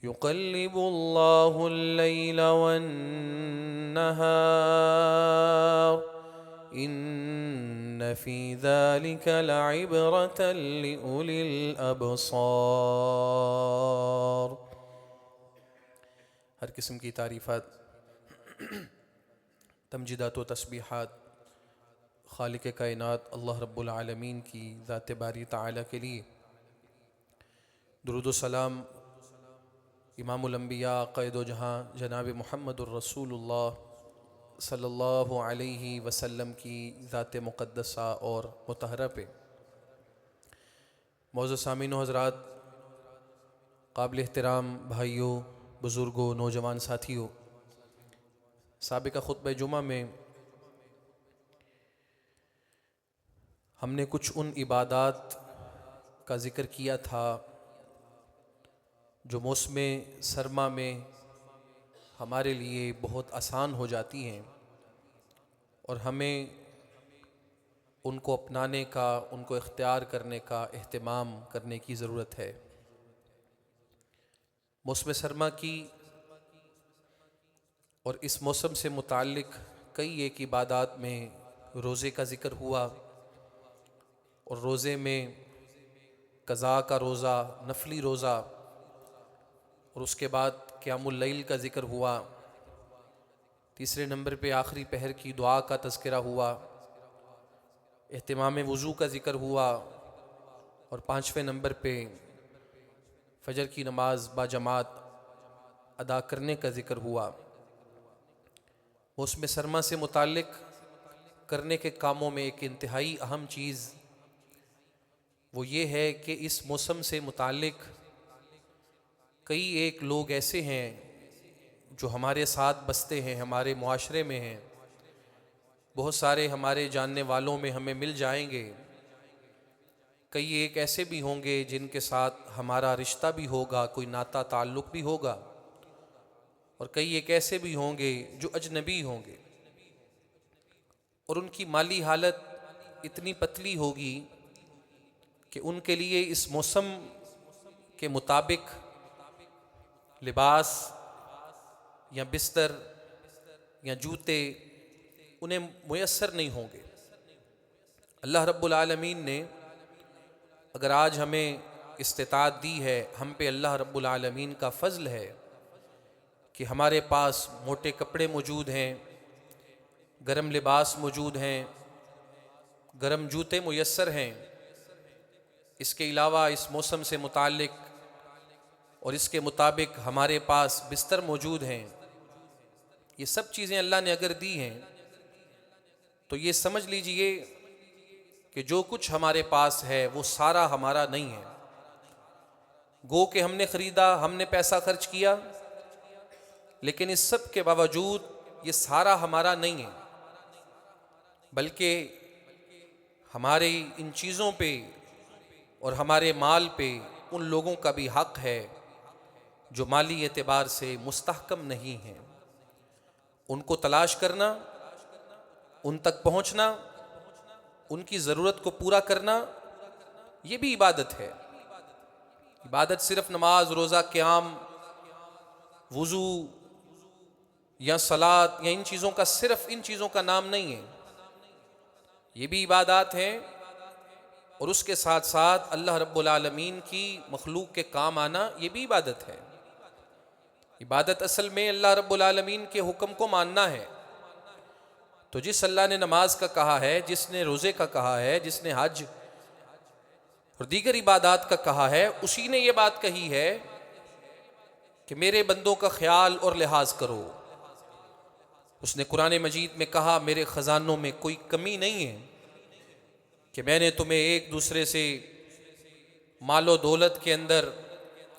يقلب الله الليل والنهار إن في ذلك لعبرة لأولي الأبصار۔ ہر قسم کی تعریفات، تمجیدات و تسبیحات خالق کائنات اللہ رب العالمین کی ذات باری تعالی کے لیے۔ درود و سلام امام الانبیاء قائد و جہاں جناب محمد الرسول اللہ صلی اللہ علیہ وسلم کی ذات مقدسہ اور مطہرہ پہ۔ معزز سامعین و حضرات، قابل احترام بھائیوں، بزرگوں، نوجوان ساتھیوں، سابقہ خطبہ جمعہ میں ہم نے کچھ ان عبادات کا ذکر کیا تھا جو موسم سرما میں ہمارے لیے بہت آسان ہو جاتی ہیں اور ہمیں ان کو اپنانے کا، ان کو اختیار کرنے کا، اہتمام کرنے کی ضرورت ہے۔ موسم سرما کی اور اس موسم سے متعلق کئی ایک عبادات میں روزے کا ذکر ہوا، اور روزے میں قضاء کا روزہ، نفلی روزہ، اور اس کے بعد قیام اللیل کا ذکر ہوا۔ تیسرے نمبر پہ آخری پہر کی دعا کا تذکرہ ہوا، اہتمام وضو کا ذکر ہوا، اور پانچویں نمبر پہ فجر کی نماز باجماعت ادا کرنے کا ذکر ہوا۔ موسم سرما سے متعلق کرنے کے کاموں میں ایک انتہائی اہم چیز وہ یہ ہے کہ اس موسم سے متعلق کئی ایک لوگ ایسے ہیں جو ہمارے ساتھ بستے ہیں، ہمارے معاشرے میں ہیں، بہت سارے ہمارے جاننے والوں میں ہمیں مل جائیں گے۔ کئی ایک ایسے بھی ہوں گے جن کے ساتھ ہمارا رشتہ بھی ہوگا، کوئی ناتا تعلق بھی ہوگا، اور کئی ایک ایسے بھی ہوں گے جو اجنبی ہوں گے، اور ان کی مالی حالت اتنی پتلی ہوگی کہ ان کے لیے اس موسم کے مطابق لباس یا بستر یا جوتے انہیں میسر نہیں ہوں گے۔ اللہ رب العالمین نے اگر آج ہمیں استطاعت دی ہے، ہم پہ اللہ رب العالمین کا فضل ہے کہ ہمارے پاس موٹے کپڑے موجود ہیں، گرم لباس موجود ہیں، گرم جوتے میسر ہیں۔ اس کے علاوہ اس موسم سے متعلق اور اس کے مطابق ہمارے پاس بستر موجود ہیں۔ یہ سب چیزیں اللہ نے اگر دی ہیں تو یہ سمجھ لیجئے کہ جو کچھ ہمارے پاس ہے وہ سارا ہمارا نہیں ہے۔ گو کہ ہم نے خریدا، ہم نے پیسہ خرچ کیا، لیکن اس سب کے باوجود یہ سارا ہمارا نہیں ہے، بلکہ ہمارے ان چیزوں پہ اور ہمارے مال پہ ان لوگوں کا بھی حق ہے جو مالی اعتبار سے مستحکم نہیں ہیں۔ ان کو تلاش کرنا، ان تک پہنچنا، ان کی ضرورت کو پورا کرنا، یہ بھی عبادت ہے۔ عبادت صرف نماز، روزہ، قیام، وضو یا صلاۃ یا ان چیزوں کا، صرف ان چیزوں کا نام نہیں ہے، یہ بھی عبادات ہیں۔ اور اس کے ساتھ ساتھ اللہ رب العالمین کی مخلوق کے کام آنا، یہ بھی عبادت ہے۔ عبادت اصل میں اللہ رب العالمین کے حکم کو ماننا ہے۔ تو جس اللہ نے نماز کا کہا ہے، جس نے روزے کا کہا ہے، جس نے حج اور دیگر عبادات کا کہا ہے، اسی نے یہ بات کہی ہے کہ میرے بندوں کا خیال اور لحاظ کرو۔ اس نے قرآن مجید میں کہا میرے خزانوں میں کوئی کمی نہیں ہے کہ میں نے تمہیں ایک دوسرے سے مال و دولت کے اندر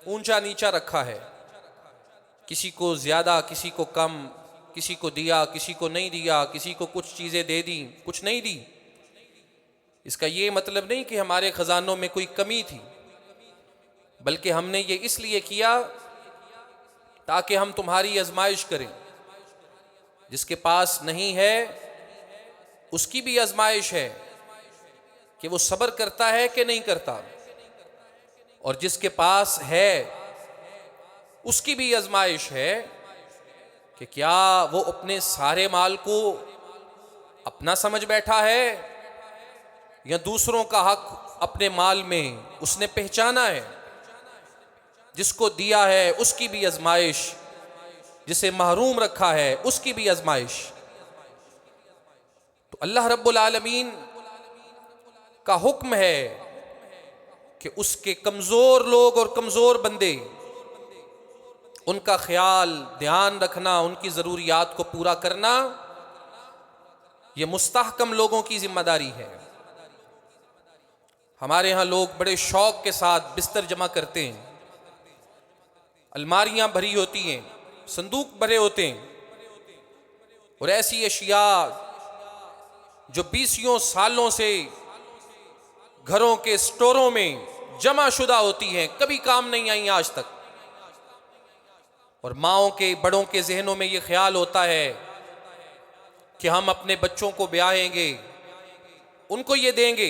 اونچا نیچا رکھا ہے، کسی کو زیادہ، کسی کو کم، کسی کو دیا، کسی کو نہیں دیا، کسی کو کچھ چیزیں دے دیں، کچھ نہیں دی۔ اس کا یہ مطلب نہیں کہ ہمارے خزانوں میں کوئی کمی تھی، بلکہ ہم نے یہ اس لیے کیا تاکہ ہم تمہاری آزمائش کریں۔ جس کے پاس نہیں ہے اس کی بھی آزمائش ہے کہ وہ صبر کرتا ہے کہ نہیں کرتا، اور جس کے پاس ہے اس کی بھی آزمائش ہے کہ کیا وہ اپنے سارے مال کو اپنا سمجھ بیٹھا ہے یا دوسروں کا حق اپنے مال میں اس نے پہچانا ہے. جس کو دیا ہے اس کی بھی آزمائش، جسے محروم رکھا ہے اس کی بھی آزمائش. تو اللہ رب العالمین کا حکم ہے کہ اس کے کمزور لوگ اور کمزور بندے، ان کا خیال دھیان رکھنا، ان کی ضروریات کو پورا کرنا، یہ مستحکم لوگوں کی ذمہ داری ہے. ہمارے ہاں لوگ بڑے شوق کے ساتھ بستر جمع کرتے ہیں، الماریاں بھری ہوتی ہیں، صندوق بھرے ہوتے ہیں، اور ایسی اشیاء جو 20 سالوں سے گھروں کے سٹوروں میں جمع شدہ ہوتی ہیں، کبھی کام نہیں آئیں آج تک. اور ماؤں کے بڑوں کے ذہنوں میں یہ خیال ہوتا ہے کہ ہم اپنے بچوں کو بیاہیں گے، ان کو یہ دیں گے.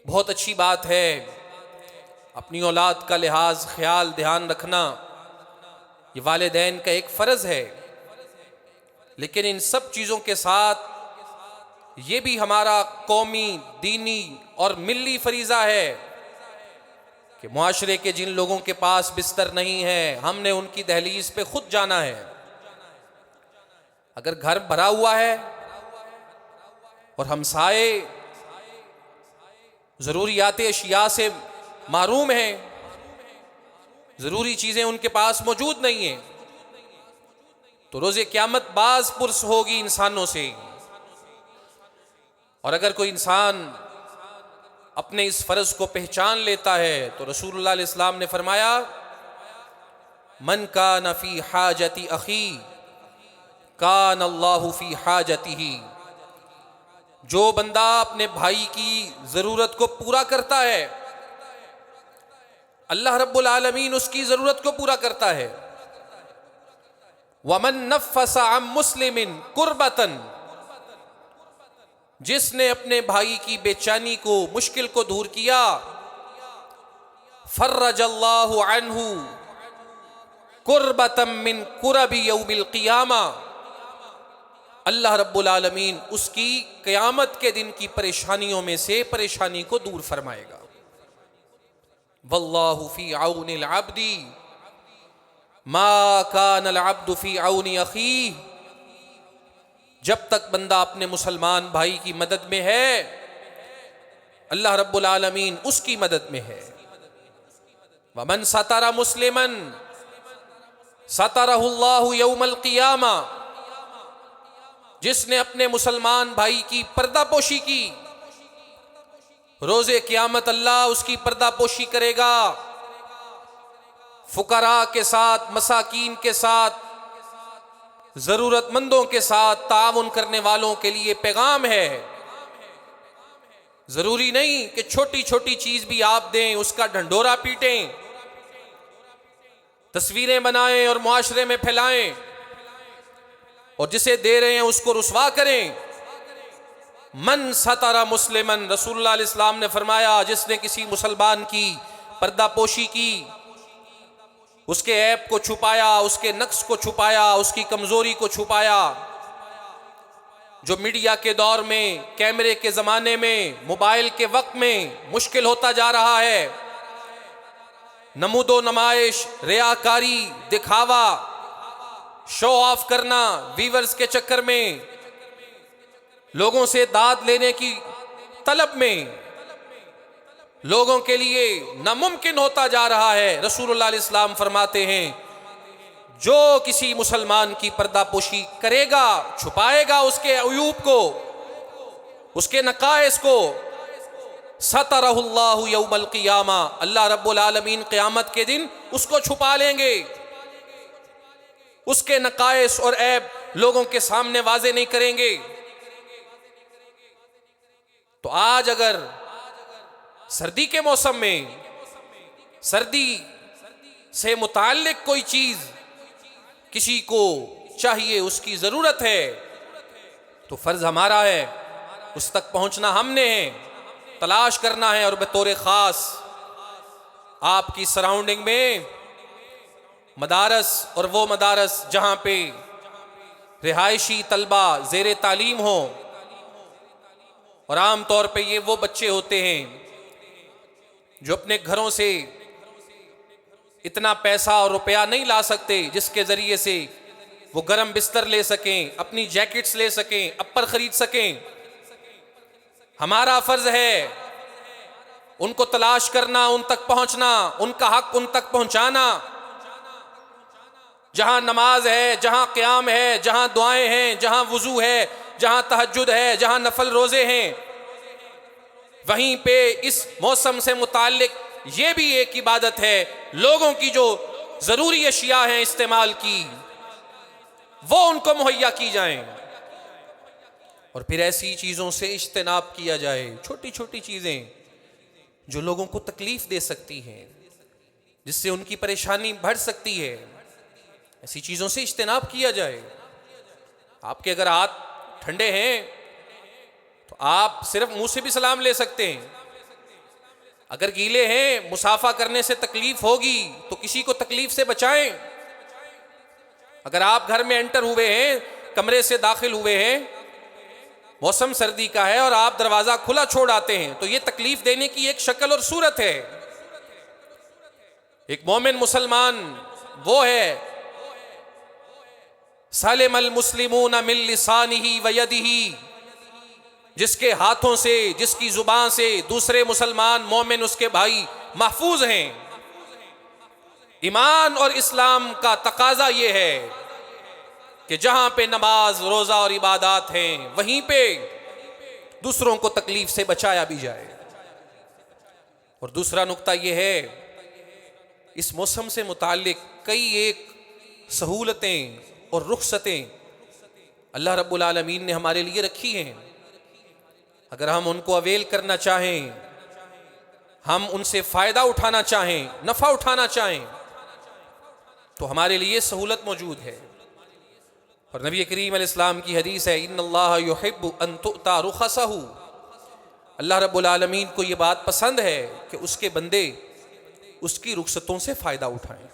بہت اچھی بات ہے، اپنی اولاد کا لحاظ خیال دھیان رکھنا یہ والدین کا ایک فرض ہے، لیکن ان سب چیزوں کے ساتھ یہ بھی ہمارا قومی، دینی اور ملی فریضہ ہے کہ معاشرے کے جن لوگوں کے پاس بستر نہیں ہے، ہم نے ان کی دہلیز پہ خود جانا ہے. اگر گھر بھرا ہوا ہے اور ہمسائے ضروریات اشیاء سے محروم ہیں، ضروری چیزیں ان کے پاس موجود نہیں ہیں، تو روز قیامت باز پرس ہوگی انسانوں سے. اور اگر کوئی انسان اپنے اس فرض کو پہچان لیتا ہے تو رسول اللہ علیہ السلام نے فرمایا، من کان فی حاجت اخی کان اللہ فی حاجتہ. جو بندہ اپنے بھائی کی ضرورت کو پورا کرتا ہے، اللہ رب العالمین اس کی ضرورت کو پورا کرتا ہے. ومن نفس عن مسلم کربۃ، جس نے اپنے بھائی کی بے چینی کو، مشکل کو دور کیا، فرج اللہ عنہ کربۃ من کرب یوم القیامہ، اللہ رب العالمین اس کی قیامت کے دن کی پریشانیوں میں سے پریشانی کو دور فرمائے گا. واللہ فی عون العبد ما کان العبد فی عون اخیہ. جب تک بندہ اپنے مسلمان بھائی کی مدد میں ہے، اللہ رب العالمین اس کی مدد میں ہے. ومن ستر مسلما سترہ اللہ یوم القیامہ، جس نے اپنے مسلمان بھائی کی پردہ پوشی کی، روز قیامت اللہ اس کی پردہ پوشی کرے گا. فقراء کے ساتھ، مساکین کے ساتھ، ضرورت مندوں کے ساتھ تعاون کرنے والوں کے لیے پیغام ہے. ضروری نہیں کہ چھوٹی چھوٹی چیز بھی آپ دیں، اس کا ڈھنڈورا پیٹیں، تصویریں بنائیں اور معاشرے میں پھیلائیں، اور جسے دے رہے ہیں اس کو رسوا کریں. من ستر مسلمن، رسول اللہ علیہ السلام نے فرمایا، جس نے کسی مسلمان کی پردہ پوشی کی، اس کے عیب کو چھپایا، اس کے نقص کو چھپایا، اس کی کمزوری کو چھپایا. جو میڈیا کے دور میں، کیمرے کے زمانے میں، موبائل کے وقت میں مشکل ہوتا جا رہا ہے، نمود و نمائش، ریاکاری، دکھاوا، شو آف کرنا، ویورز کے چکر میں، لوگوں سے داد لینے کی طلب میں، لوگوں کے لیے ناممکن ہوتا جا رہا ہے. رسول اللہ علیہ السلام فرماتے ہیں، جو کسی مسلمان کی پردہ پوشی کرے گا، چھپائے گا اس کے عیوب کو، اس کے نقائص کو، سترہ اللہ یوم القیامہ، اللہ رب العالمین قیامت کے دن اس کو چھپا لیں گے. اس کے نقائص اور عیب لوگوں کے سامنے واضح نہیں کریں گے. تو آج اگر سردی کے موسم میں سردی سے متعلق کوئی چیز کسی کو چاہیے، اس کی ضرورت ہے، تو فرض ہمارا ہے اس تک پہنچنا، ہم نے ہے، تلاش کرنا ہے. اور بطور خاص آپ کی سراؤنڈنگ میں مدارس اور وہ مدارس جہاں پہ رہائشی طلبہ زیر تعلیم ہوں، اور عام طور پہ یہ وہ بچے ہوتے ہیں جو اپنے گھروں سے اتنا پیسہ اور روپیہ نہیں لا سکتے جس کے ذریعے سے وہ گرم بستر لے سکیں، اپنی جیکٹس لے سکیں، اپر خرید سکیں۔ ہمارا فرض ہے ان کو تلاش کرنا، ان تک پہنچنا، ان کا حق ان تک پہنچانا۔ جہاں نماز ہے، جہاں قیام ہے، جہاں دعائیں ہیں، جہاں وضو ہے، جہاں تہجد ہے، جہاں نفل روزے ہیں، وہیں پہ اس موسم سے متعلق یہ بھی ایک عبادت ہے، لوگوں کی جو ضروری اشیاء ہیں استعمال کی، وہ ان کو مہیا کی جائیں، اور پھر ایسی چیزوں سے اجتناب کیا جائے، چھوٹی چھوٹی چیزیں جو لوگوں کو تکلیف دے سکتی ہیں، جس سے ان کی پریشانی بڑھ سکتی ہے، ایسی چیزوں سے اجتناب کیا جائے۔ آپ کے اگر ہاتھ ٹھنڈے ہیں تو آپ صرف منہ سے بھی سلام لے سکتے ہیں، اگر گیلے ہیں مصافحہ کرنے سے تکلیف ہوگی تو کسی کو تکلیف سے بچائیں۔ اگر آپ گھر میں انٹر ہوئے ہیں، کمرے سے داخل ہوئے ہیں، موسم سردی کا ہے اور آپ دروازہ کھلا چھوڑ آتے ہیں تو یہ تکلیف دینے کی ایک شکل اور صورت ہے۔ ایک مومن مسلمان وہ ہے سلم المسلمون من لسانہ ویدہ، جس کے ہاتھوں سے، جس کی زبان سے دوسرے مسلمان مومن اس کے بھائی محفوظ ہیں۔ ایمان اور اسلام کا تقاضا یہ ہے کہ جہاں پہ نماز، روزہ اور عبادات ہیں وہیں پہ دوسروں کو تکلیف سے بچایا بھی جائے۔ اور دوسرا نقطہ یہ ہے، اس موسم سے متعلق کئی ایک سہولتیں اور رخصتیں اللہ رب العالمین نے ہمارے لیے رکھی ہیں، اگر ہم ان کو اویل کرنا چاہیں، ہم ان سے فائدہ اٹھانا چاہیں، نفع اٹھانا چاہیں، تو ہمارے لیے سہولت موجود ہے۔ اور نبی کریم علیہ السلام کی حدیث ہے، ان اللہ یحب ان تؤتی رخصہ، اللہ رب العالمین کو یہ بات پسند ہے کہ اس کے بندے اس کی رخصتوں سے فائدہ اٹھائیں۔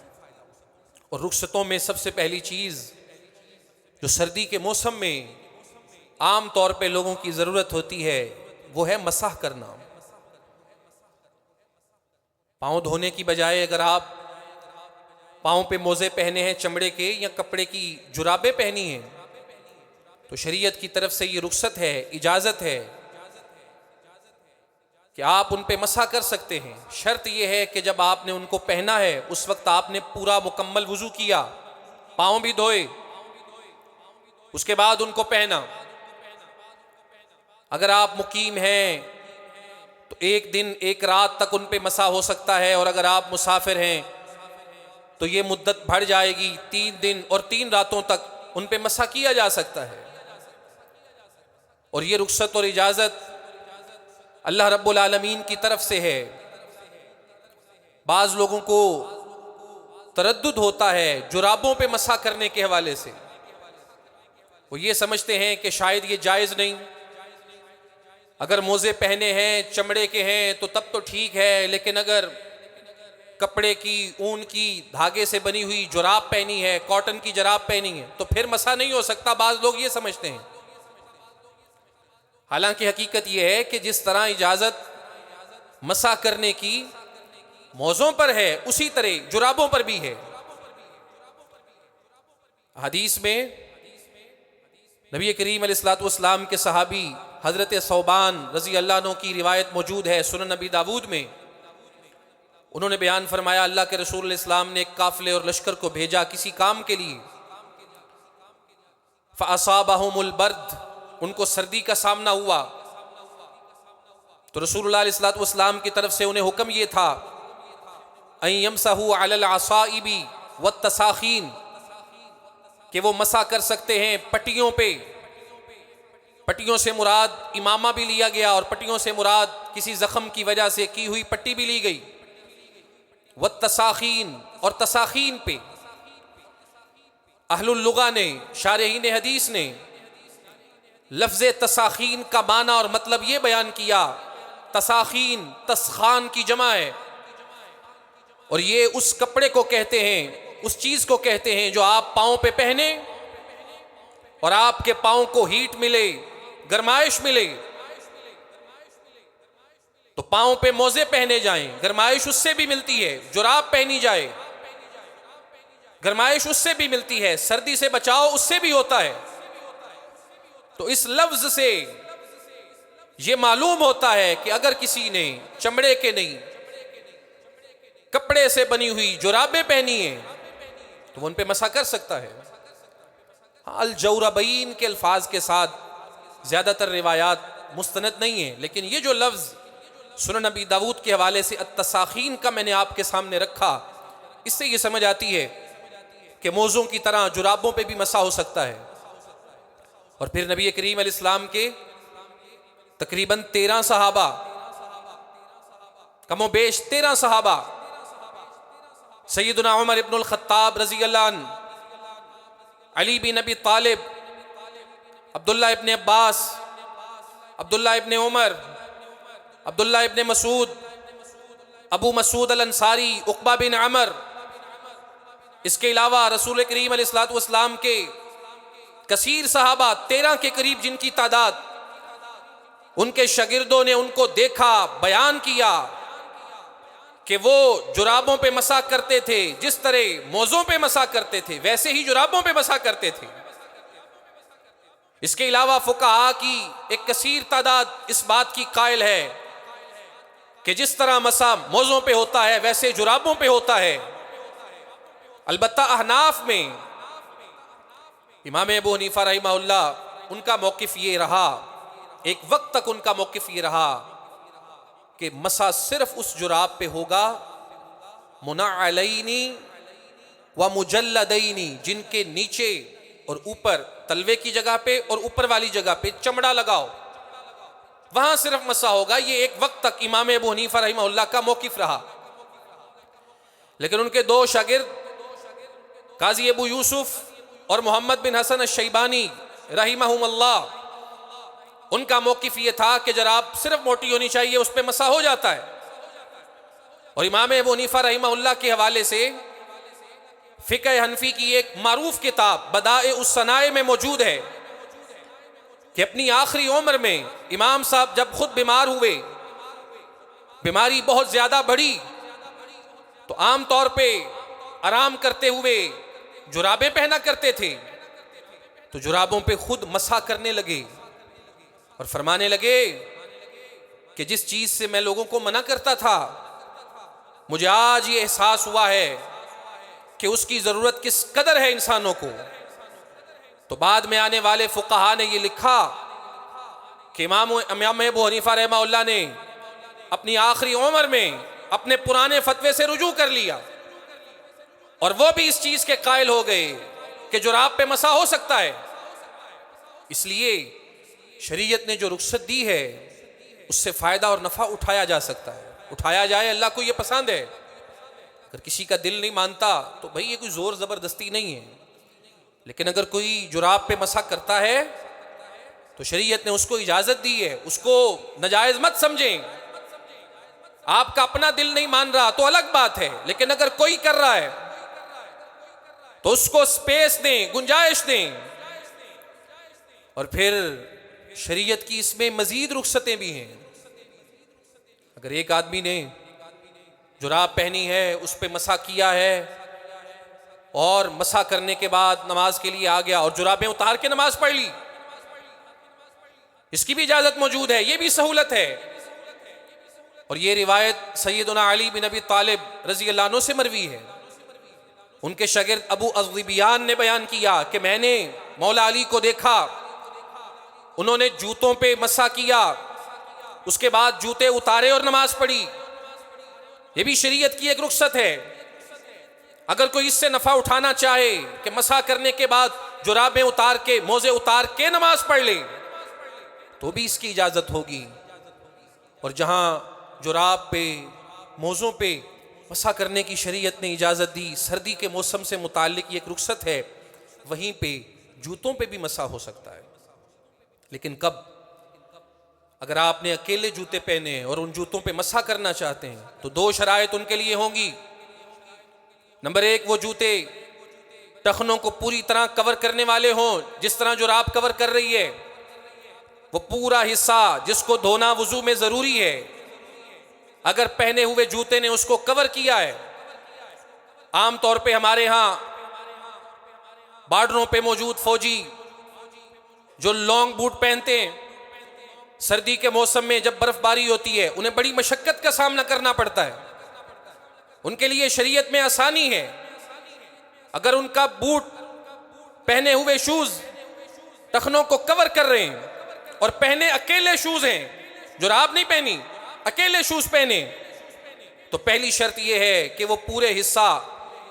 اور رخصتوں میں سب سے پہلی چیز جو سردی کے موسم میں عام طور پہ لوگوں کی ضرورت ہوتی ہے وہ ہے مسح کرنا۔ پاؤں دھونے کی بجائے اگر آپ پاؤں پہ موزے پہنے ہیں چمڑے کے یا کپڑے کی جرابیں پہنی ہیں تو شریعت کی طرف سے یہ رخصت ہے، اجازت ہے کہ آپ ان پہ مسح کر سکتے ہیں۔ شرط یہ ہے کہ جب آپ نے ان کو پہنا ہے اس وقت آپ نے پورا مکمل وضو کیا، پاؤں بھی دھوئے، اس کے بعد ان کو پہنا۔ اگر آپ مقیم ہیں تو ایک دن ایک رات تک ان پہ مسح ہو سکتا ہے، اور اگر آپ مسافر ہیں تو یہ مدت بڑھ جائے گی، 3 دن اور 3 راتوں تک ان پہ مسح کیا جا سکتا ہے۔ اور یہ رخصت اور اجازت اللہ رب العالمین کی طرف سے ہے۔ بعض لوگوں کو تردد ہوتا ہے جرابوں پہ مسح کرنے کے حوالے سے، وہ یہ سمجھتے ہیں کہ شاید یہ جائز نہیں، اگر موزے پہنے ہیں چمڑے کے ہیں تو تب تو ٹھیک ہے، لیکن اگر کپڑے کی، اون کی، دھاگے سے بنی ہوئی جراب پہنی ہے، کاٹن کی جراب پہنی ہے تو پھر مسح نہیں ہو سکتا، بعض لوگ یہ سمجھتے ہیں۔ حالانکہ حقیقت یہ ہے کہ جس طرح اجازت مسح کرنے کی موزوں پر ہے اسی طرح جرابوں پر بھی ہے۔ حدیث میں نبی کریم علیہ الصلوۃ والسلام کے صحابی حضرت ثوبان رضی اللہ عنہ کی روایت موجود ہے سنن نبی داود میں، انہوں نے بیان فرمایا اللہ کے رسول علیہ السلام نے ایک قافلے اور لشکر کو بھیجا کسی کام کے لیے، فَأَصَابَهُمُ الْبَرْدُ، ان کو سردی کا سامنا ہوا تو رسول اللہ علیہ الصلوۃ والسلام کی طرف سے انہیں حکم یہ تھا أَن يَمْسَحُوا عَلَى الْعَصَائِبِ وَالتَّسَاخِينِ، کہ وہ مسح کر سکتے ہیں پٹیوں پہ۔ پٹیوں سے مراد امامہ بھی لیا گیا اور پٹیوں سے مراد کسی زخم کی وجہ سے کی ہوئی پٹی بھی لی گئی، والتساخین، اور تساخین پہ۔ اہل اللغہ نے، شارحین حدیث نے لفظ تساخین کا معنی اور مطلب یہ بیان کیا، تساخین تسخان کی جمع ہے، اور یہ اس کپڑے کو کہتے ہیں اس چیز کو کہتے ہیں جو آپ پاؤں پہ پہنے اور آپ کے پاؤں کو ہیٹ ملے، گرمائش ملے، تو پاؤں پہ موزے پہنے جائیں، گرمائش اس سے بھی ملتی ہے. جراب پہنی جائے، گرمائش اس سے بھی ملتی ہے. سردی سے بچاؤ اس سے بھی ہوتا ہے. تو اس لفظ سے یہ معلوم ہوتا ہے کہ اگر کسی نے چمڑے کے نہیں کپڑے سے بنی ہوئی جرابیں پہنی ہیں تو وہ ان پہ مسح کر سکتا ہے. الجوربین کے الفاظ کے ساتھ زیادہ تر روایات مستند نہیں ہیں، لیکن یہ جو لفظ سنن نبی داؤد کے حوالے سے التساخین کا میں نے آپ کے سامنے رکھا، اس سے یہ سمجھ آتی ہے کہ موزوں کی طرح جرابوں پہ بھی مسح ہو سکتا ہے. اور پھر نبی کریم علیہ السلام کے تقریباً 13 صحابہ، کم و بیش 13 صحابہ، سیدنا عمر ابن الخطاب رضی اللہ عنہ، علی بن ابی طالب، عبداللہ ابن عباس، عبداللہ ابن عمر، عبداللہ ابن مسعود، ابو مسعود الانصاری، عقبہ بن عمر، اس کے علاوہ رسول کریم علیہ الصلوۃ والسلام کے کثیر صحابہ، 13 کے قریب جن کی تعداد، ان کے شاگردوں نے ان کو دیکھا، بیان کیا کہ وہ جرابوں پہ مسح کرتے تھے، جس طرح موزوں پہ مسح کرتے تھے ویسے ہی جرابوں پہ مسح کرتے تھے. اس کے علاوہ فقہاء کی ایک کثیر تعداد اس بات کی قائل ہے کہ جس طرح مسح موزوں پہ ہوتا ہے ویسے جرابوں پہ ہوتا ہے. البتہ احناف میں امام ابو حنیفہ رحمہ اللہ ان کا موقف یہ رہا، ایک وقت تک ان کا موقف یہ رہا کہ مسح صرف اس جراب پہ ہوگا منعلین و مجلدین، جن کے نیچے اور اوپر تلوے کی جگہ پہ اور اوپر والی جگہ پہ چمڑا لگاؤ، وہاں صرف مسح ہوگا. یہ ایک وقت تک امام ابو حنیفہ رحمہ اللہ کا موقف رہا. لیکن ان کے 2 شاگرد قاضی ابو یوسف اور محمد بن حسن الشیبانی رحمہم اللہ، ان کا موقف یہ تھا کہ جراب صرف موٹی ہونی چاہیے، اس پہ مسح ہو جاتا ہے. اور امام ابو حنیفہ رحمہ اللہ کے حوالے سے فقہ حنفی کی ایک معروف کتاب بدائع الصنائع میں موجود ہے کہ اپنی آخری عمر میں امام صاحب جب خود بیمار ہوئے، بیماری بہت زیادہ بڑھی، تو عام طور پہ آرام کرتے ہوئے جرابیں پہنا کرتے تھے. تو جرابوں پہ خود مسح کرنے لگے اور فرمانے لگے کہ جس چیز سے میں لوگوں کو منع کرتا تھا، مجھے آج یہ احساس ہوا ہے کہ اس کی ضرورت کس قدر ہے انسانوں کو. تو بعد میں آنے والے فقہا نے یہ لکھا کہ امام ابو حنیفہ رحمہ اللہ نے اپنی آخری عمر میں اپنے پرانے فتوے سے رجوع کر لیا، اور وہ بھی اس چیز کے قائل ہو گئے کہ جراب پہ مسح ہو سکتا ہے. اس لیے شریعت نے جو رخصت دی ہے اس سے فائدہ اور نفع اٹھایا جا سکتا ہے، اٹھایا جائے. اللہ کو یہ پسند ہے. اگر کسی کا دل نہیں مانتا تو بھئی یہ کوئی زور زبردستی نہیں ہے، لیکن اگر کوئی جراب پہ مسح کرتا ہے تو شریعت نے اس کو اجازت دی ہے، اس کو ناجائز مت سمجھیں. آپ کا اپنا دل نہیں مان رہا تو الگ بات ہے، لیکن اگر کوئی کر رہا ہے تو اس کو سپیس دیں، گنجائش دیں. اور پھر شریعت کی اس میں مزید رخصتیں بھی ہیں. اگر ایک آدمی نے جراب پہنی ہے، اس پہ مسح کیا ہے، اور مسح کرنے کے بعد نماز کے لیے آ گیا اور جرابیں اتار کے نماز پڑھ لی، اس کی بھی اجازت موجود ہے، یہ بھی سہولت ہے. اور یہ روایت سیدنا علی بن ابی طالب رضی اللہ عنہ سے مروی ہے. ان کے شاگرد ابو الذبیان نے بیان کیا کہ میں نے مولا علی کو دیکھا، انہوں نے جوتوں پہ مسح کیا، اس کے بعد جوتے اتارے اور نماز پڑھی. یہ بھی شریعت کی ایک رخصت ہے. اگر کوئی اس سے نفع اٹھانا چاہے کہ مسح کرنے کے بعد جرابیں اتار کے، موزے اتار کے نماز پڑھ لے، تو بھی اس کی اجازت ہوگی. اور جہاں جراب پہ، موزوں پہ مسح کرنے کی شریعت نے اجازت دی، سردی کے موسم سے متعلق یہ ایک رخصت ہے، وہیں پہ جوتوں پہ بھی مسح ہو سکتا ہے. لیکن کب؟ اگر آپ نے اکیلے جوتے پہنے اور ان جوتوں پہ مسح کرنا چاہتے ہیں تو 2 شرائط ان کے لیے ہوں گی. نمبر ایک، وہ جوتے ٹخنوں کو پوری طرح کور کرنے والے ہوں، جس طرح جراب کور کر رہی ہے، وہ پورا حصہ جس کو دھونا وضو میں ضروری ہے، اگر پہنے ہوئے جوتے نے اس کو کور کیا ہے۔ عام طور پہ ہمارے ہاں بارڈروں پہ موجود فوجی جو لانگ بوٹ پہنتے ہیں، سردی کے موسم میں جب برف باری ہوتی ہے انہیں بڑی مشقت کا سامنا کرنا پڑتا ہے، ان کے لیے شریعت میں آسانی ہے، اگر ان کا بوٹ پہنے ہوئے شوز ٹخنوں کو کور کر رہے ہیں اور پہنے اکیلے شوز ہیں، جراب نہیں پہنی، اکیلے شوز پہنے، تو پہلی شرط یہ ہے کہ وہ پورے حصہ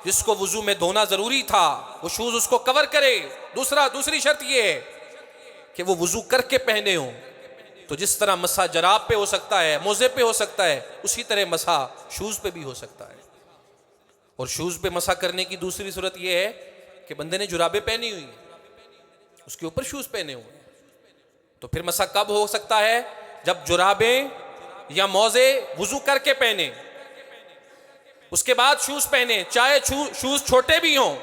جس کو وضو میں دھونا ضروری تھا وہ شوز اس کو کور کرے۔ دوسری شرط یہ ہے کہ وہ وضو کر کے پہنے ہوں، تو جس طرح مسح جراب پہ ہو سکتا ہے، موزے پہ ہو سکتا ہے، اسی طرح مسح شوز پہ بھی ہو سکتا ہے۔ اور شوز پہ مسح کرنے کی دوسری صورت یہ ہے کہ بندے نے جرابیں پہنی ہوئی ہیں، اس کے اوپر شوز پہنے ہوئے ہیں، تو پھر مسح کب ہو سکتا ہے؟ جب جرابیں یا موزے وضو کر کے پہنے، اس کے بعد شوز پہنے، چاہے شوز چھوٹے بھی ہوں،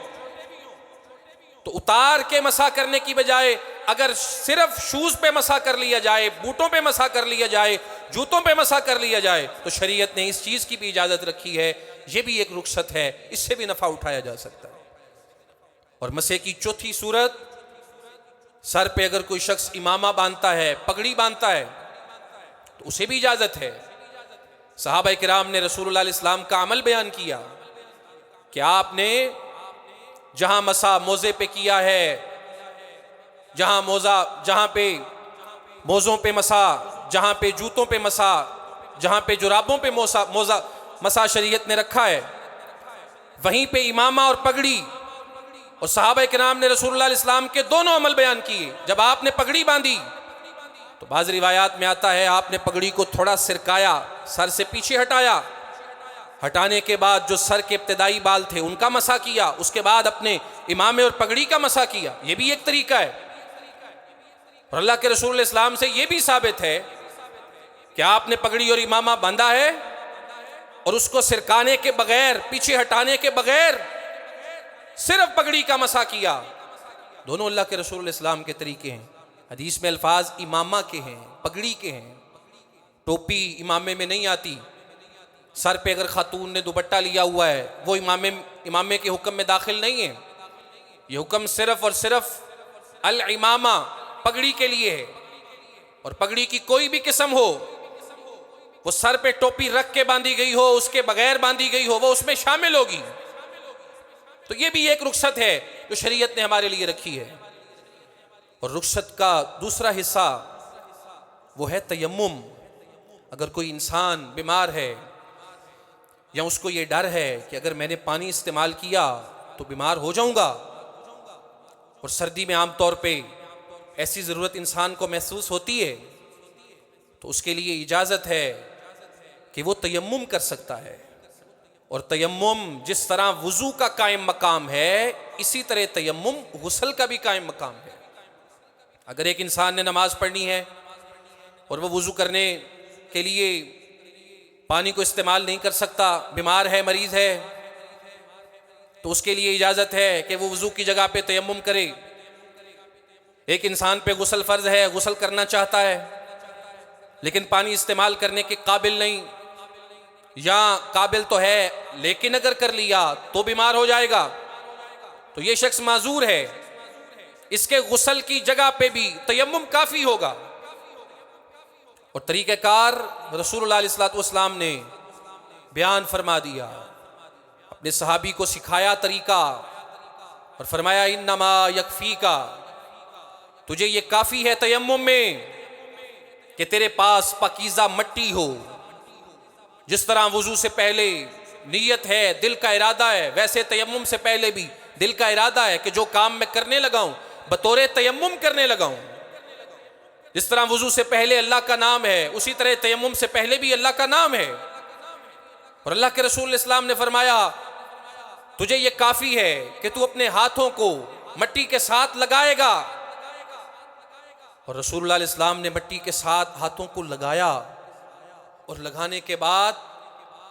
تو اتار کے مسح کرنے کی بجائے اگر صرف شوز پہ مسح کر لیا جائے، بوٹوں پہ مسح کر لیا جائے، جوتوں پہ مسح کر لیا جائے، تو شریعت نے اس چیز کی بھی اجازت رکھی ہے، یہ بھی ایک رخصت ہے، اس سے بھی نفع اٹھایا جا سکتا ہے۔ اور مسح کی چوتھی صورت، سر پہ اگر کوئی شخص امامہ باندھتا ہے، پگڑی باندھتا ہے، تو اسے بھی اجازت ہے۔ صحابہ کرام نے رسول اللہ علیہ السلام کا عمل بیان کیا کہ آپ نے جہاں مسح موزے پہ کیا ہے، جہاں پہ موزوں پہ مسح، جہاں پہ جوتوں پہ مسح، جہاں پہ جرابوں پہ مسح شریعت نے رکھا ہے، وہیں پہ امامہ اور پگڑی۔ اور صحابہ کرام نے رسول اللہ علیہ السلام کے دونوں عمل بیان کیے۔ جب آپ نے پگڑی باندھی تو بعض روایات میں آتا ہے آپ نے پگڑی کو تھوڑا سرکایا، سر سے پیچھے ہٹایا، ہٹانے کے بعد جو سر کے ابتدائی بال تھے ان کا مسح کیا، اس کے بعد اپنے امامے اور پگڑی کا مسح کیا، یہ بھی ایک طریقہ ہے۔ اور اللہ کے رسول علیہ السلام سے یہ بھی ثابت ہے کہ آپ نے پگڑی اور امامہ باندھا ہے اور اس کو سرکانے کے بغیر، پیچھے ہٹانے کے بغیر صرف پگڑی کا مسح کیا۔ دونوں اللہ کے رسول علیہ السلام کے طریقے ہیں۔ حدیث میں الفاظ امامہ کے ہیں، پگڑی کے ہیں، ٹوپی امامے میں نہیں آتی۔ سر پہ اگر خاتون نے دوپٹہ لیا ہوا ہے وہ امامے کے حکم میں داخل نہیں ہے، یہ حکم صرف اور صرف الامامہ، پگڑی کے لیے ہے۔ اور پگڑی کی کوئی بھی قسم ہو، وہ سر پہ ٹوپی رکھ کے باندھی گئی ہو، اس کے بغیر باندھی گئی ہو، وہ اس میں شامل ہوگی۔ تو یہ بھی ایک رخصت ہے جو شریعت نے ہمارے لیے رکھی ہے۔ اور رخصت کا دوسرا حصہ وہ ہے تیمم۔ اگر کوئی انسان بیمار ہے یا اس کو یہ ڈر ہے کہ اگر میں نے پانی استعمال کیا تو بیمار ہو جاؤں گا، اور سردی میں عام طور پہ ایسی ضرورت انسان کو محسوس ہوتی ہے، تو اس کے لیے اجازت ہے کہ وہ تیمم کر سکتا ہے۔ اور تیمم جس طرح وضو کا قائم مقام ہے، اسی طرح تیمم غسل کا بھی قائم مقام ہے۔ اگر ایک انسان نے نماز پڑھنی ہے اور وہ وضو کرنے کے لیے پانی کو استعمال نہیں کر سکتا، بیمار ہے، مریض ہے، تو اس کے لیے اجازت ہے کہ وہ وضو کی جگہ پہ تیمم کرے۔ ایک انسان پہ غسل فرض ہے، غسل کرنا چاہتا ہے لیکن پانی استعمال کرنے کے قابل نہیں، یا قابل تو ہے لیکن اگر کر لیا تو بیمار ہو جائے گا، تو یہ شخص معذور ہے، اس کے غسل کی جگہ پہ بھی تیمم کافی ہوگا۔ اور طریقہ کار رسول اللہ علیہ والسلام نے بیان فرما دیا، اپنے صحابی کو سکھایا طریقہ، اور فرمایا انما یکفیکا، تجھے یہ کافی ہے تیمم میں کہ تیرے پاس پاکیزہ مٹی ہو۔ جس طرح وضو سے پہلے نیت ہے، دل کا ارادہ ہے، ویسے تیمم سے پہلے بھی دل کا ارادہ ہے کہ جو کام میں کرنے لگا ہوں بطور تیمم کرنے لگا ہوں۔ جس طرح وضو سے پہلے اللہ کا نام ہے، اسی طرح تیمم سے پہلے بھی اللہ کا نام ہے۔ اور اللہ کے رسول علیہ السلام نے فرمایا تجھے یہ کافی ہے کہ تو اپنے ہاتھوں کو مٹی کے ساتھ لگائے گا۔ اور رسول اللہ علیہ السلام نے مٹی کے ساتھ ہاتھوں کو لگایا، اور لگانے کے بعد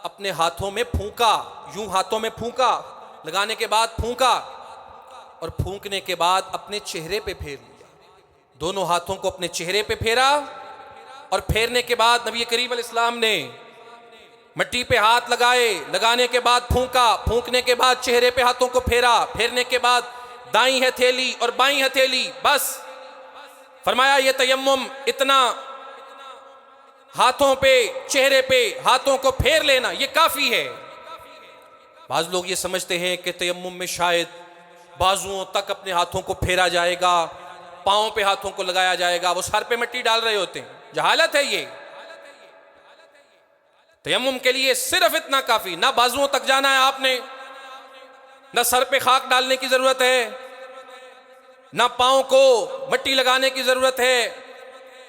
اپنے ہاتھوں میں پھونکا، یوں ہاتھوں میں پھونکا، لگانے کے بعد پھونکا اور پھونکنے کے بعد اپنے چہرے پہ پھیر لیا. دونوں ہاتھوں کو اپنے چہرے پہ پھیرا اور پھیرنے کے بعد نبی کریم علیہ السلام نے مٹی پہ ہاتھ لگائے, لگانے کے بعد پھونکا, پھونکنے کے بعد چہرے پہ ہاتھوں کو پھیرا, پھیرنے کے بعد دائیں ہتھیلی اور بائیں ہتھیلی, بس فرمایا یہ تیمم اتنا ہاتھوں پہ چہرے پہ ہاتھوں کو پھیر لینا یہ کافی ہے. بعض لوگ یہ سمجھتے ہیں کہ تیمم میں شاید بازوؤں تک اپنے ہاتھوں کو پھیرا جائے گا, پاؤں پہ ہاتھوں کو لگایا جائے گا, وہ سر پہ مٹی ڈال رہے ہوتے ہیں. جہالت ہے یہ. تیمم کے لیے صرف اتنا کافی, نہ بازوؤں تک جانا ہے آپ نے, نہ سر پہ خاک ڈالنے کی ضرورت ہے, نہ پاؤں کو مٹی لگانے کی ضرورت ہے,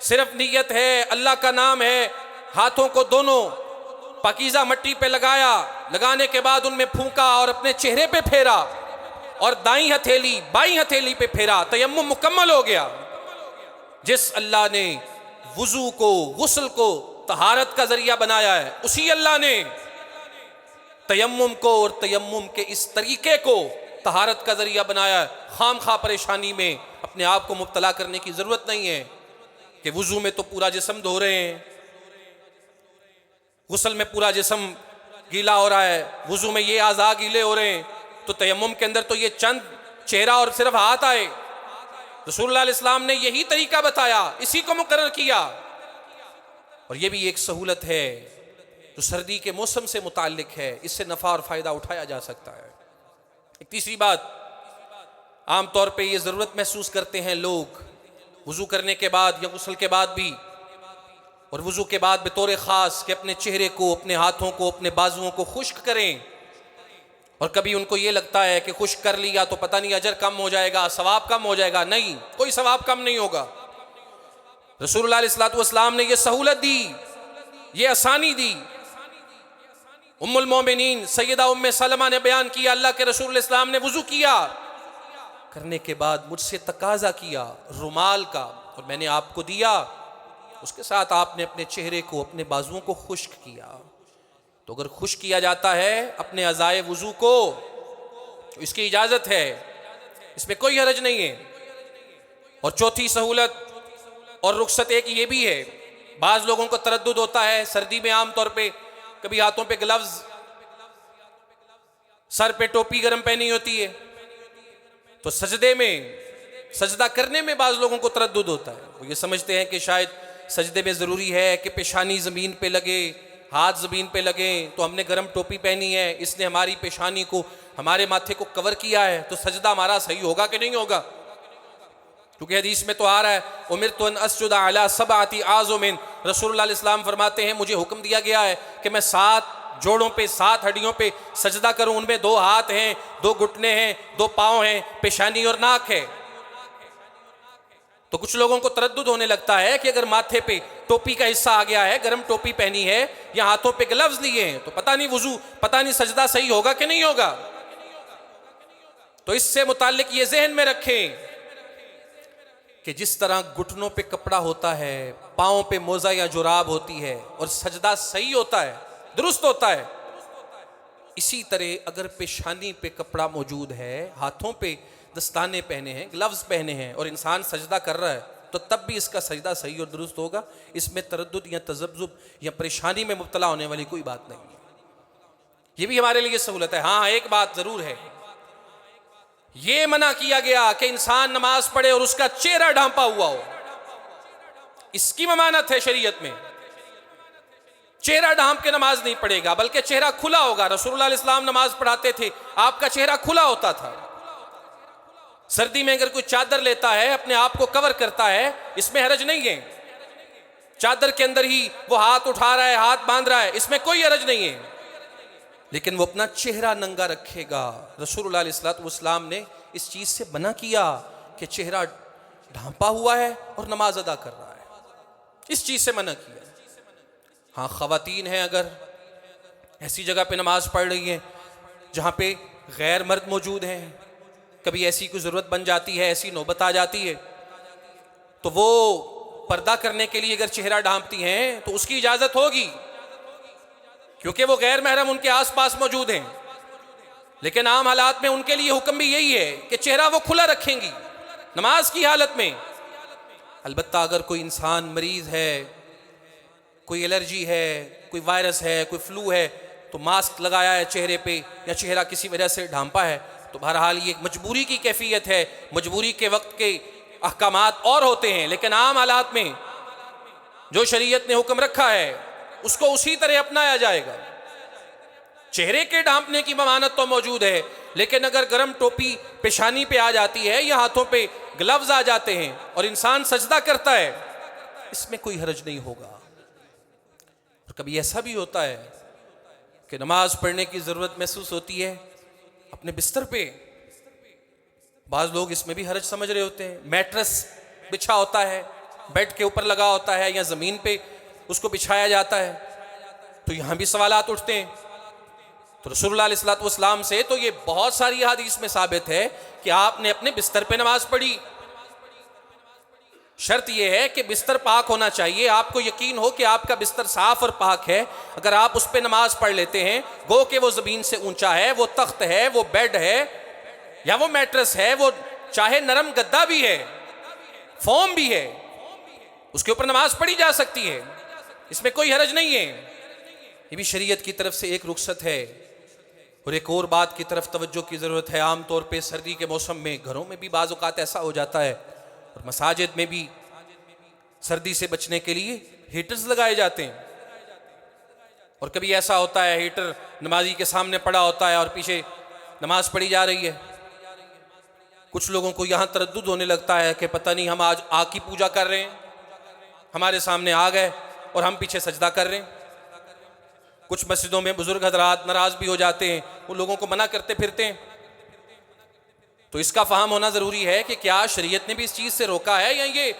صرف نیت ہے, اللہ کا نام ہے, ہاتھوں کو دونوں پاکیزہ مٹی پہ لگایا, لگانے کے بعد ان میں پھونکا اور اپنے چہرے پہ پھیرا اور دائیں ہتھیلی بائیں ہتھیلی پہ پھیرا, تیمم مکمل ہو گیا. جس اللہ نے وضو کو, غسل کو طہارت کا ذریعہ بنایا ہے, اسی اللہ نے تیمم کو اور تیمم کے اس طریقے کو طہارت کا ذریعہ بنایا ہے. خام خواہ پریشانی میں اپنے آپ کو مبتلا کرنے کی ضرورت نہیں ہے کہ وضو میں تو پورا جسم دھو رہے ہیں, غسل میں پورا جسم گیلا ہو رہا ہے, وضو میں یہ اعضاء گیلے ہو رہے ہیں, تو تیمم کے اندر تو یہ چند چہرہ اور صرف ہاتھ آئے. رسول اللہ علیہ السلام نے یہی طریقہ بتایا, اسی کو مقرر کیا. اور یہ بھی ایک سہولت ہے جو سردی کے موسم سے متعلق ہے, اس سے نفع اور فائدہ اٹھایا جا سکتا ہے. ایک تیسری بات, عام طور پہ یہ ضرورت محسوس کرتے ہیں لوگ وضو کرنے کے بعد یا غسل کے بعد بھی, اور وضو کے بعد بطور خاص کہ اپنے چہرے کو, اپنے ہاتھوں کو, اپنے بازوؤں کو خشک کریں. اور کبھی ان کو یہ لگتا ہے کہ خشک کر لیا تو پتہ نہیں اجر کم ہو جائے گا, ثواب کم ہو جائے گا. نہیں, کوئی ثواب کم نہیں ہوگا. رسول اللہ علیہ السلام نے یہ سہولت دی, یہ آسانی دی. ام المومنین سیدہ ام سلمہ نے بیان کیا, اللہ کے رسول علیہ السلام نے وضو کیا, کرنے کے بعد مجھ سے تقاضا کیا رومال کا, اور میں نے آپ کو دیا. اس کے ساتھ آپ نے اپنے چہرے کو, اپنے بازوؤں کو خشک کیا. تو اگر خشک کیا جاتا ہے اپنے اعضائے وضو کو تو اس کی اجازت ہے, اس میں کوئی حرج نہیں ہے. اور چوتھی سہولت اور رخصت ایک یہ بھی ہے, بعض لوگوں کو تردد ہوتا ہے سردی میں, عام طور پہ کبھی ہاتھوں پہ گلوز, سر پہ ٹوپی گرم پہنی ہوتی ہے, تو سجدے میں سجدہ کرنے میں بعض لوگوں کو تردد ہوتا ہے. وہ یہ سمجھتے ہیں کہ شاید سجدے میں ضروری ہے کہ پیشانی زمین پہ لگے, ہاتھ زمین پہ لگیں, تو ہم نے گرم ٹوپی پہنی ہے, اس نے ہماری پیشانی کو, ہمارے ماتھے کو کور کیا ہے, تو سجدہ ہمارا صحیح ہوگا کہ نہیں ہوگا. کیونکہ حدیث میں تو آ رہا ہے امرت ان اسجد علی سبعۃ اعظم, رسول اللہ علیہ السلام فرماتے ہیں مجھے حکم دیا گیا ہے کہ میں 7 جوڑوں پہ, 7 ہڈیوں پہ سجدہ کروں. ان میں 2 ہاتھ ہیں, 2 گھٹنے ہیں, 2 پاؤں ہیں, پیشانی اور ناک ہے. تو کچھ لوگوں کو تردد ہونے لگتا ہے کہ اگر ماتھے پہ ٹوپی کا حصہ آ گیا ہے, گرم ٹوپی پہنی ہے, یا ہاتھوں پہ گلوز لیے ہیں, تو پتہ نہیں وضو, پتہ نہیں سجدہ صحیح ہوگا کہ نہیں ہوگا. تو اس سے متعلق یہ ذہن میں رکھیں کہ جس طرح گھٹنوں پہ کپڑا ہوتا ہے, پاؤں پہ موزہ یا جراب ہوتی ہے, اور سجدہ صحیح ہوتا ہے, درست ہوتا ہے, اسی طرح اگر پیشانی پہ کپڑا موجود ہے, ہاتھوں پہ دستانے پہنے ہیں, گلوز پہنے ہیں, اور انسان سجدہ کر رہا ہے, تو تب بھی اس کا سجدہ صحیح اور درست ہوگا. اس میں تردد یا تذبذب یا پریشانی میں مبتلا ہونے والی کوئی بات نہیں ہے. یہ بھی ہمارے لیے سہولت ہے. ہاں ایک بات ضرور ہے, یہ منع کیا گیا کہ انسان نماز پڑھے اور اس کا چہرہ ڈھانپا ہوا ہو, اس کی ممانعت ہے شریعت میں. چہرہ ڈھانپ کے نماز نہیں پڑھے گا, بلکہ چہرہ کھلا ہوگا. رسول اللہ علیہ السلام نماز پڑھاتے تھے, آپ کا چہرہ کھلا ہوتا تھا. سردی میں اگر کوئی چادر لیتا ہے, اپنے آپ کو کور کرتا ہے, اس میں حرج نہیں ہے. چادر کے اندر ہی وہ ہاتھ اٹھا رہا ہے, ہاتھ باندھ رہا ہے, اس میں کوئی حرج نہیں ہے, لیکن وہ اپنا چہرہ ننگا رکھے گا. رسول اللہ علیہ السلام نے اس چیز سے منع کیا کہ چہرہ ڈھانپا ہوا ہے اور نماز ادا کر رہا ہے, اس چیز سے منع کیا. ہاں خواتین ہیں, اگر ایسی جگہ پہ نماز پڑھ رہی ہیں جہاں پہ غیر مرد موجود ہیں, کبھی ایسی کوئی ضرورت بن جاتی ہے, ایسی نوبت آ جاتی ہے, تو وہ پردہ کرنے کے لیے اگر چہرہ ڈھانپتی ہیں تو اس کی اجازت ہوگی, کیونکہ وہ غیر محرم ان کے آس پاس موجود ہیں. لیکن عام حالات میں ان کے لیے حکم بھی یہی ہے کہ چہرہ وہ کھلا رکھیں گی نماز کی حالت میں۔ البتہ اگر کوئی انسان مریض ہے، کوئی الرجی ہے، کوئی وائرس ہے، کوئی فلو ہے، تو ماسک لگایا ہے چہرے پہ یا چہرہ کسی وجہ سے ڈھانپا ہے، تو بہرحال یہ مجبوری کی کیفیت ہے، مجبوری کے وقت کے احکامات اور ہوتے ہیں، لیکن عام حالات میں جو شریعت نے حکم رکھا ہے اس کو اسی طرح اپنایا جائے گا۔ چہرے کے ڈھانپنے کی ممانعت تو موجود ہے، لیکن اگر گرم ٹوپی پیشانی پہ آ جاتی ہے یا ہاتھوں پہ گلوز آ جاتے ہیں اور انسان سجدہ کرتا ہے، اس میں کوئی حرج نہیں ہوگا۔ اور کبھی ایسا بھی ہوتا ہے کہ نماز پڑھنے کی ضرورت محسوس ہوتی ہے اپنے بستر پہ، بعض لوگ اس میں بھی حرج سمجھ رہے ہوتے ہیں، میٹرس بچھا ہوتا ہے، بیڈ کے اوپر لگا ہوتا ہے یا زمین پہ اس کو بچھایا جاتا ہے، تو یہاں بھی سوالات اٹھتے ہیں۔ تو رسول اللہ علیہ والسلام سے تو یہ بہت ساری حدیث میں ثابت ہے کہ آپ نے اپنے بستر پہ نماز پڑھی۔ شرط یہ ہے کہ بستر پاک ہونا چاہیے، آپ کو یقین ہو کہ آپ کا بستر صاف اور پاک ہے۔ اگر آپ اس پہ نماز پڑھ لیتے ہیں، گو کہ وہ زمین سے اونچا ہے، وہ تخت ہے، وہ بیڈ ہے یا وہ میٹرس ہے، وہ چاہے نرم گدا بھی ہے، فوم بھی ہے، اس کے اوپر نماز پڑھی جا سکتی ہے، اس میں کوئی حرج نہیں ہے۔ یہ بھی شریعت کی طرف سے ایک رخصت ہے۔ اور ایک اور بات کی طرف توجہ کی ضرورت ہے، عام طور پہ سردی کے موسم میں گھروں میں بھی بعض اوقات ایسا ہو جاتا ہے، اور مساجد میں بھی سردی سے بچنے کے لیے ہیٹرز لگائے جاتے ہیں، اور کبھی ایسا ہوتا ہے ہیٹر نمازی کے سامنے پڑا ہوتا ہے اور پیچھے نماز پڑھی جا رہی ہے۔ کچھ لوگوں کو یہاں تردد ہونے لگتا ہے کہ پتہ نہیں ہم آج آگ کی پوجا کر رہے ہیں، ہمارے سامنے آگ ہے اور ہم پیچھے سجدہ کر رہے ہیں۔ کچھ مسجدوں میں بزرگ حضرات ناراض بھی ہو جاتے ہیں، وہ لوگوں کو منع کرتے پھرتے ہیں۔ تو اس کا فہم ہونا ضروری ہے کہ کیا شریعت نے بھی اس چیز سے روکا ہے، یا یہ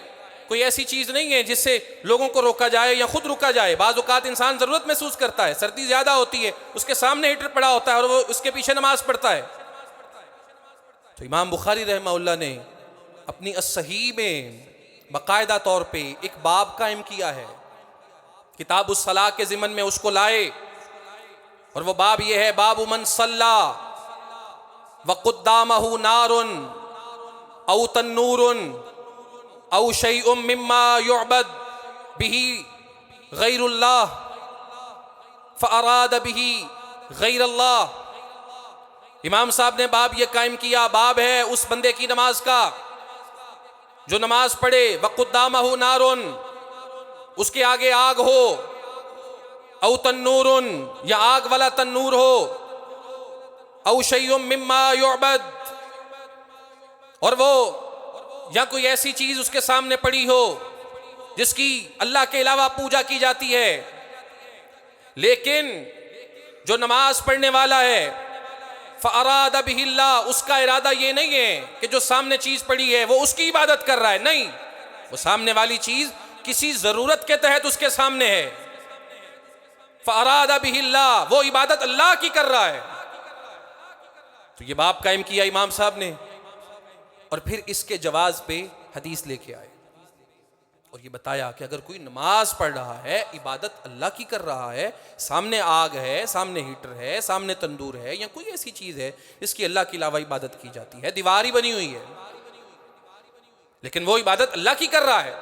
کوئی ایسی چیز نہیں ہے جس سے لوگوں کو روکا جائے یا خود روکا جائے۔ بعض اوقات انسان ضرورت محسوس کرتا ہے، سردی زیادہ ہوتی ہے، اس کے سامنے ہیٹر پڑا ہوتا ہے اور وہ اس کے پیچھے نماز پڑھتا ہے۔ تو امام بخاری رحمہ اللہ نے اپنی الصحیح میں باقاعدہ طور پہ ایک باب قائم کیا ہے، کتاب الصلاۃ کے ضمن میں اس کو لائے، اور وہ باب یہ ہے: باب من صلی وقدامہ نار او تنور او شیء مما یعبد به غیر اللہ فاراد به غیر اللہ۔ امام صاحب نے باب یہ قائم کیا، باب ہے اس بندے کی نماز کا جو نماز پڑھے وقدامہ نار، اس کے آگے آگ ہو، او تنور یا آگ والا تنور ہو، او شیء مما یعبد، اور وہ یا کوئی ایسی چیز اس کے سامنے پڑی ہو جس کی اللہ کے علاوہ پوجا کی جاتی ہے۔ لیکن جو نماز پڑھنے والا ہے فاراد بہ اللہ، اس کا ارادہ یہ نہیں ہے کہ جو سامنے چیز پڑی ہے وہ اس کی عبادت کر رہا ہے، نہیں، وہ سامنے والی چیز کسی ضرورت کے تحت اس کے سامنے ہے، فاراد بہ اللہ، وہ عبادت اللہ کی کر رہا ہے۔ تو یہ باب قائم کیا امام صاحب نے، اور پھر اس کے جواز پہ حدیث لے کے آئے اور یہ بتایا کہ اگر کوئی نماز پڑھ رہا ہے، عبادت اللہ کی کر رہا ہے، سامنے آگ ہے، سامنے ہیٹر ہے، سامنے تندور ہے، یا کوئی ایسی چیز ہے جس کی اللہ کے علاوہ عبادت کی جاتی ہے، دیوار ہی بنی ہوئی ہے لیکن وہ عبادت اللہ کی کر رہا ہے،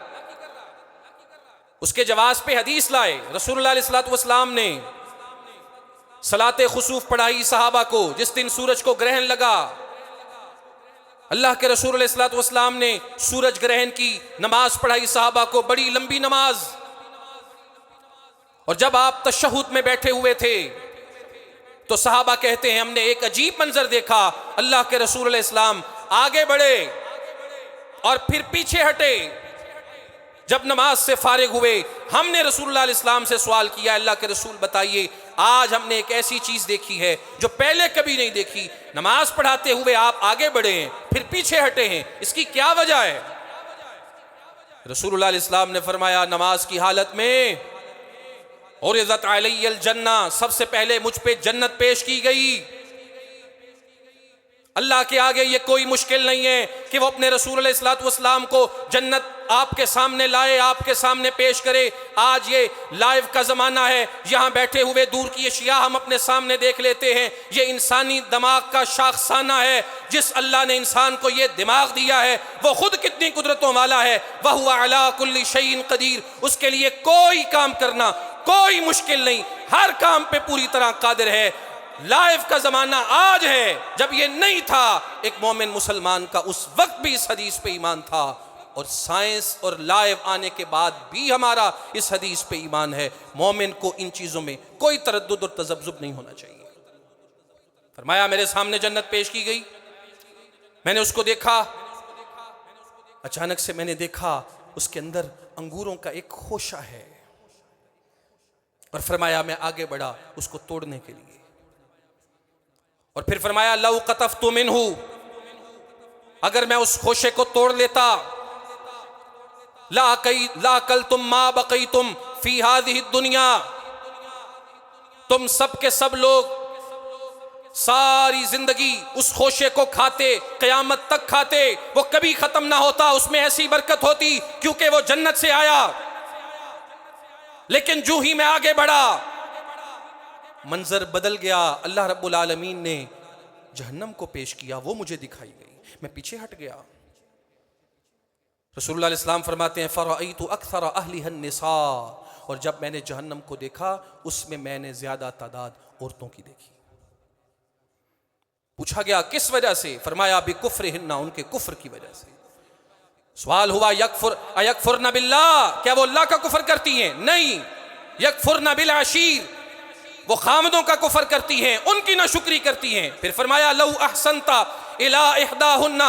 اس کے جواز پہ حدیث لائے۔ رسول اللہ علیہ والسلام نے صلاۃ خسوف پڑھائی صحابہ کو جس دن سورج کو گرہن لگا۔ اللہ کے رسول علیہ والسلام نے سورج گرہن کی نماز پڑھائی صحابہ کو، بڑی لمبی نماز، اور جب آپ تشہد میں بیٹھے ہوئے تھے تو صحابہ کہتے ہیں ہم نے ایک عجیب منظر دیکھا، اللہ کے رسول علیہ السلام آگے بڑھے اور پھر پیچھے ہٹے۔ جب نماز سے فارغ ہوئے ہم نے رسول اللہ علیہ السلام سے سوال کیا، اللہ کے رسول بتائیے آج ہم نے ایک ایسی چیز دیکھی ہے جو پہلے کبھی نہیں دیکھی، نماز پڑھاتے ہوئے آپ آگے بڑھے ہیں پھر پیچھے ہٹے ہیں، اس کی کیا وجہ ہے؟ رسول اللہ علیہ السلام نے فرمایا نماز کی حالت میں عرضت علی الجنہ، سب سے پہلے مجھ پہ جنت پیش کی گئی۔ اللہ کے آگے یہ کوئی مشکل نہیں ہے کہ وہ اپنے رسول علیہ والسلام کو جنت آپ کے سامنے لائے، آپ کے سامنے پیش کرے۔ آج یہ لائیو کا زمانہ ہے، یہاں بیٹھے ہوئے دور کی اشیاء ہم اپنے سامنے دیکھ لیتے ہیں۔ یہ انسانی دماغ کا شاخسانہ ہے۔ جس اللہ نے انسان کو یہ دماغ دیا ہے وہ خود کتنی قدرتوں والا ہے۔ وَهُوَ عَلَىٰ كُلِّ شَيْءٍ قَدِيرٌ، اس کے لیے کوئی کام کرنا کوئی مشکل نہیں، ہر کام پہ پوری طرح قادر ہے۔ لائیو کا زمانہ آج ہے، جب یہ نہیں تھا ایک مومن مسلمان کا اس وقت بھی اس حدیث پہ ایمان تھا، اور سائنس اور لائیو آنے کے بعد بھی ہمارا اس حدیث پہ ایمان ہے۔ مومن کو ان چیزوں میں کوئی تردد اور تذبذب نہیں ہونا چاہیے۔ فرمایا میرے سامنے جنت پیش کی گئی، میں نے اس کو دیکھا، اچانک سے میں نے دیکھا اس کے اندر انگوروں کا ایک خوشہ ہے، اور فرمایا میں آگے بڑھا اس کو توڑنے کے لیے، اور پھر فرمایا لو قطفت منہ، اگر میں اس خوشے کو توڑ لیتا، لا کلتم ما بقیتم فی ہذہ الدنیا، تم سب کے سب لوگ ساری زندگی اس خوشے کو کھاتے، قیامت تک کھاتے، وہ کبھی ختم نہ ہوتا، اس میں ایسی برکت ہوتی کیونکہ وہ جنت سے آیا۔ لیکن جو ہی میں آگے بڑھا منظر بدل گیا، اللہ رب العالمین نے جہنم کو پیش کیا، وہ مجھے دکھائی گئی، میں پیچھے ہٹ گیا۔ رسول اللہ علیہ السلام فرماتے ہیں فَرَأَيْتُ أَكْثَرَ أَهْلِهَا النِّسَاء، اور جب میں نے جہنم کو دیکھا اس میں نے زیادہ تعداد عورتوں کی دیکھی۔ پوچھا گیا کس وجہ سے؟ فرمایا بِكُفْرِهِنَّ، ان کے کفر کی وجہ سے۔ سوال ہوا یکفرن باللہ، کیا وہ اللہ کا کفر کرتی ہیں؟ نہیں، یکفرن بالعشیر، وہ خامدوں کا کفر کرتی ہیں، ان کی ناشکری کرتی ہیں۔ پھر فرمایا لو احسنت الی احداہن،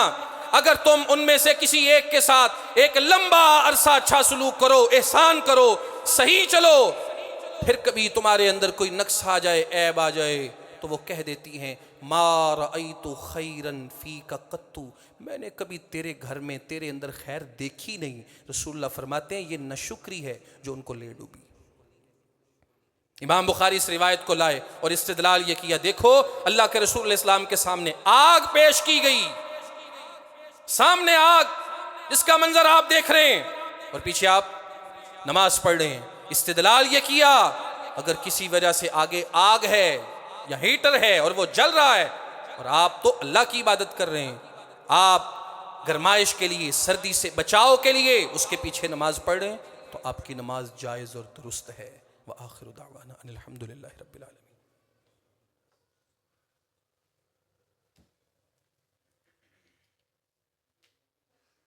اگر تم ان میں سے کسی ایک کے ساتھ ایک لمبا عرصہ اچھا سلوک کرو، احسان کرو، صحیح چلو، پھر کبھی تمہارے اندر کوئی نقص آ جائے، عیب آ جائے، تو وہ کہہ دیتی ہیں ما رأیت خیرا فیک قط، میں نے کبھی تیرے گھر میں تیرے اندر خیر دیکھی نہیں۔ رسول اللہ فرماتے ہیں یہ ناشکری ہے جو ان کو لے ڈوبی۔ امام بخاری اس روایت کو لائے اور استدلال یہ کیا، دیکھو اللہ کے رسول علیہ السلام کے سامنے آگ پیش کی گئی، سامنے آگ جس کا منظر آپ دیکھ رہے ہیں، اور پیچھے آپ نماز پڑھ رہے ہیں۔ استدلال یہ کیا اگر کسی وجہ سے آگے آگ ہے یا ہیٹر ہے اور وہ جل رہا ہے، اور آپ تو اللہ کی عبادت کر رہے ہیں، آپ گرمائش کے لیے، سردی سے بچاؤ کے لیے اس کے پیچھے نماز پڑھ رہے ہیں، تو آپ کی نماز جائز اور درست ہے۔ وآخر دعوانا ان الحمد للہ رب العالمین۔